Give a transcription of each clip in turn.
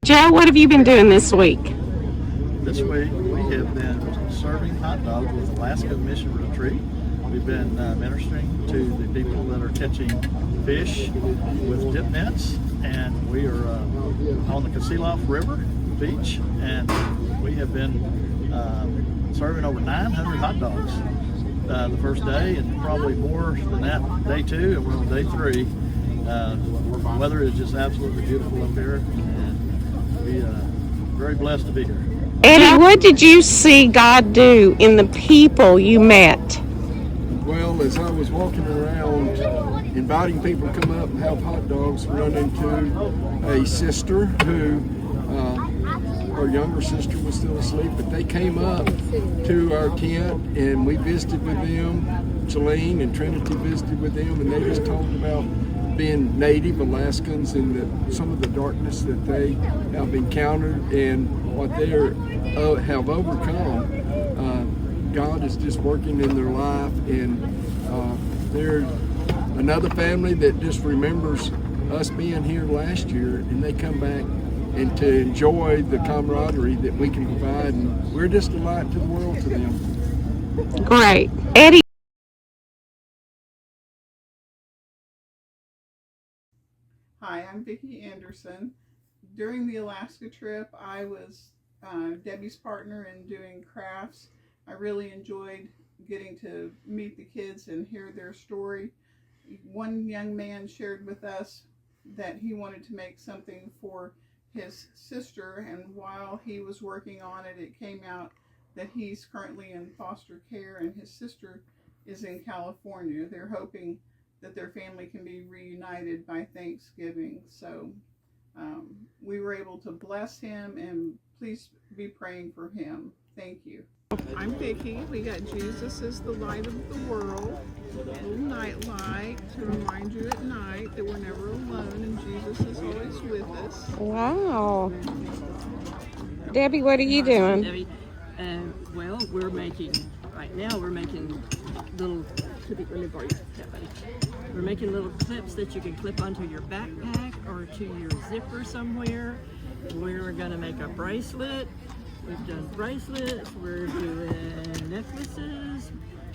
Joe, what have you been doing this week? This week we have been serving hot dogs with Alaska Mission Retreat. We've been ministering to the people that are catching fish with dip nets, and we are on the Kasilof River beach, and we have been serving over 900 hot dogs the first day, and probably more than that day 2, and we're on day 3. The weather is just absolutely beautiful up here, and we are very blessed to be here. Eddie, what did you see God do in the people you met? Well, as I was walking around inviting people to come up and have hot dogs, run into a sister who, her younger sister was still asleep, but they came up to our tent and we visited with them. Shalene and Trinity visited with them, and they just talked about being native Alaskans and some of the darkness that they have encountered and what they have overcome. God is just working in their life, and they're another family that just remembers us being here last year, and they come back and to enjoy the camaraderie that we can provide, and we're just a light to the world to them. Great. Eddie. Hi, I'm Vicki Anderson. During the Alaska trip, I was Debbie's partner in doing crafts. I really enjoyed getting to meet the kids and hear their story. One young man shared with us that he wanted to make something for his sister, and while he was working on it, it came out that he's currently in foster care and his sister is in California. They're hoping that their family can be reunited by Thanksgiving. So we were able to bless him, and please be praying for him. Thank you. I'm Vicki. We got Jesus is the light of the world, a little night light to remind you at night that we're never alone and Jesus is always with us. Wow. Debbie, what are you doing? Debbie, well, we're making little, let me borrow that, buddy. We're making little clips that you can clip onto your backpack or to your zipper somewhere. We're gonna make a bracelet. We've done bracelets, we're doing necklaces,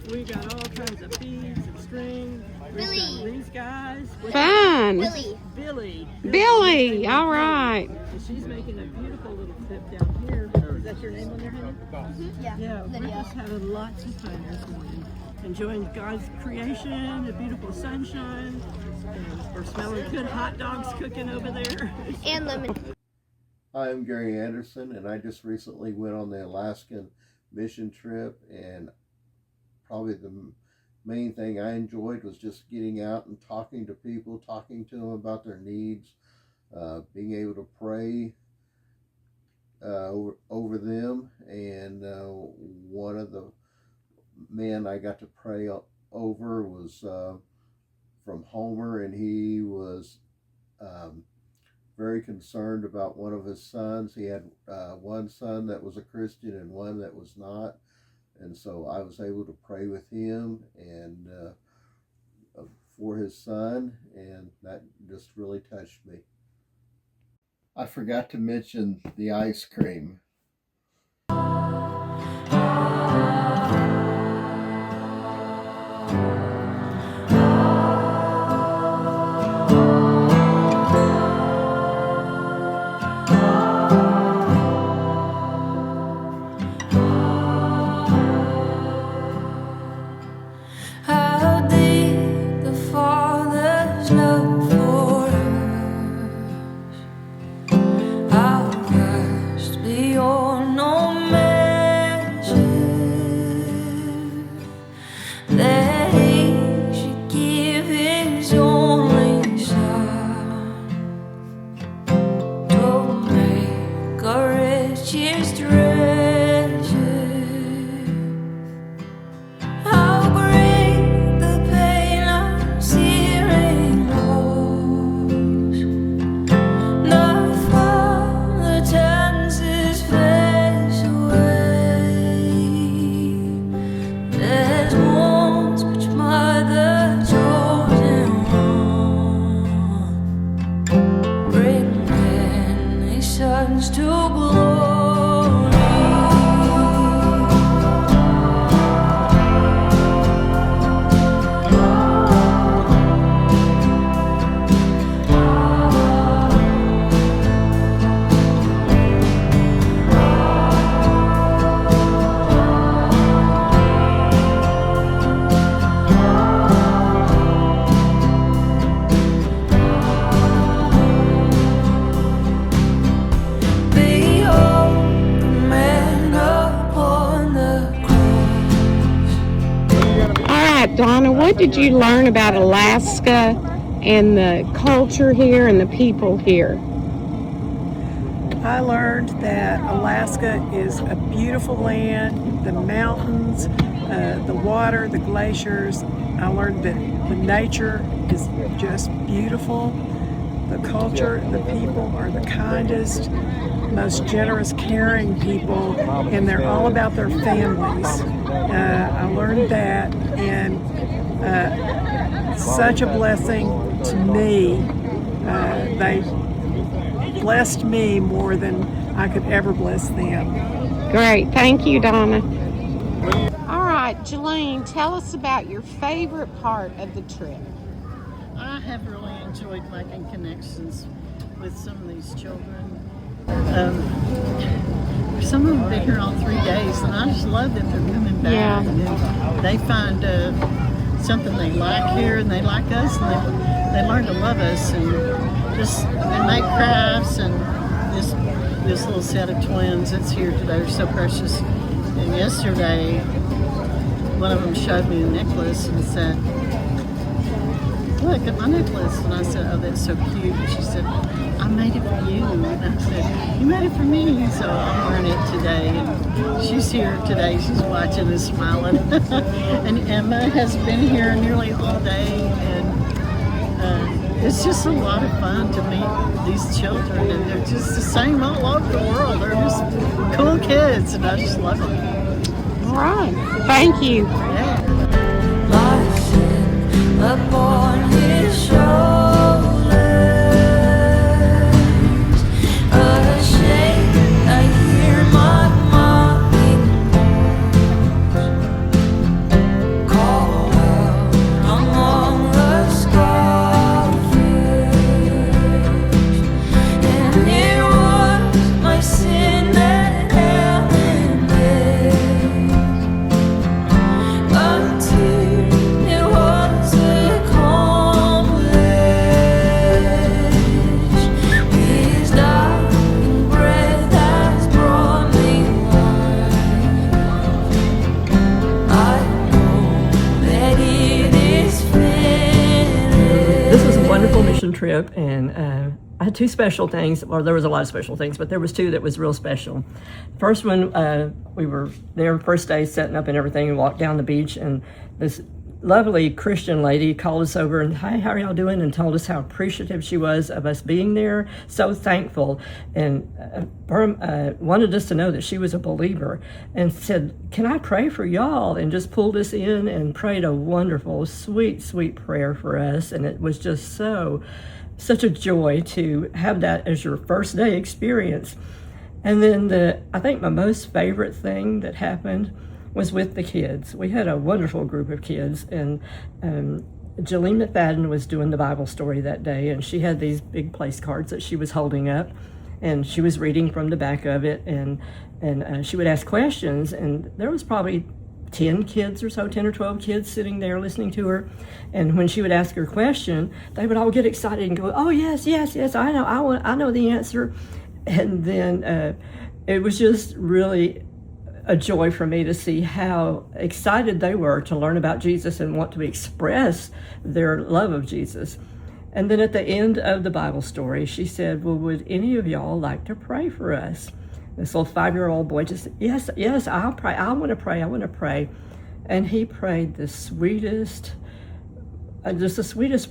we got all kinds of beads and string. We've done these guys. Fun. Billy, all right. And she's making a beautiful little clip down here. Is that your name on there, honey? Mm-hmm. Yeah, we're just having lots of fun this morning. Enjoying God's creation, the beautiful sunshine, and we're smelling good hot dogs cooking over there. And lemon. Hi, I'm Gary Anderson, and I just recently went on the Alaskan mission trip, and probably the main thing I enjoyed was just getting out and talking to people, talking to them about their needs, being able to pray over them. And one of the men I got to pray over was from Homer, and he was very concerned about one of his sons. He had one son that was a Christian and one that was not, and so I was able to pray with him and for his son, and that just really touched me. I forgot to mention the ice cream. Bring when they saw turns to glory. Donna, what did you learn about Alaska and the culture here and the people here? I learned that Alaska is a beautiful land, the mountains, the water, the glaciers. I learned that the nature is just beautiful. The culture, the people are the kindest, most generous, caring people, and they're all about their families. I learned that, and such a blessing to me. They blessed me more than I could ever bless them. Great. Thank you, Donna. All right, Jolene, tell us about your favorite part of the trip. I have really enjoyed making connections with some of these children. Some of them have been here all 3 days, and I just love that they're coming back. Yeah. And they find something they like here, and they like us, and they learn to love us, and they make crafts, and this little set of twins that's here today are so precious. And yesterday, one of them showed me a necklace and said, "Look at my necklace." And I said, "Oh, that's so cute." And she said, "I made it for you." And I said, "You made it for me." So I'm wearing it today. And she's here today. She's watching and smiling. And Emma has been here nearly all day. And it's just a lot of fun to meet these children. And they're just the same all over the world. They're just cool kids. And I just love them. All right. Thank you. Yeah. Upon his shoulders, ashamed, I hear my mocking voice call out among the scoffers, and it was my sin that held him there until it was mission trip, and I had two special things. Well, there was a lot of special things, but there was two that was real special. First one, we were there first day setting up and everything, and walked down the beach, and this lovely Christian lady called us over and, "Hi, how are y'all doing?" and told us how appreciative she was of us being there, so thankful, and wanted us to know that she was a believer, and said, "Can I pray for y'all?" and just pulled us in and prayed a wonderful, sweet, sweet prayer for us. And it was just such a joy to have that as your first day experience. And then I think my most favorite thing that happened was with the kids. We had a wonderful group of kids, and Jolene McFadden was doing the Bible story that day, and she had these big place cards that she was holding up, and she was reading from the back of it, and she would ask questions, and there was probably 10 kids or so, 10 or 12 kids sitting there listening to her. And when she would ask her question, they would all get excited and go, "Oh, yes, yes, yes, I know the answer." And then it was just really a joy for me to see how excited they were to learn about Jesus and want to express their love of Jesus. And then at the end of the Bible story, she said, "Well, would any of y'all like to pray for us?" This little 5-year-old boy just said, yes, I'll pray. I want to pray. And he prayed the sweetest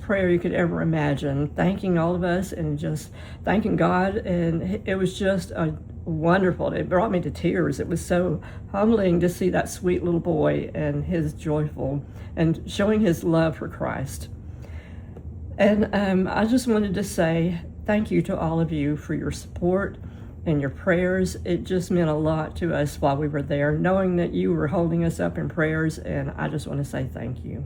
prayer you could ever imagine, thanking all of us and just thanking God. And it was just wonderful. It brought me to tears. It was so humbling to see that sweet little boy and his joyful and showing his love for Christ. And I just wanted to say thank you to all of you for your support and your prayers. It just meant a lot to us while we were there, knowing that you were holding us up in prayers, and I just want to say thank you.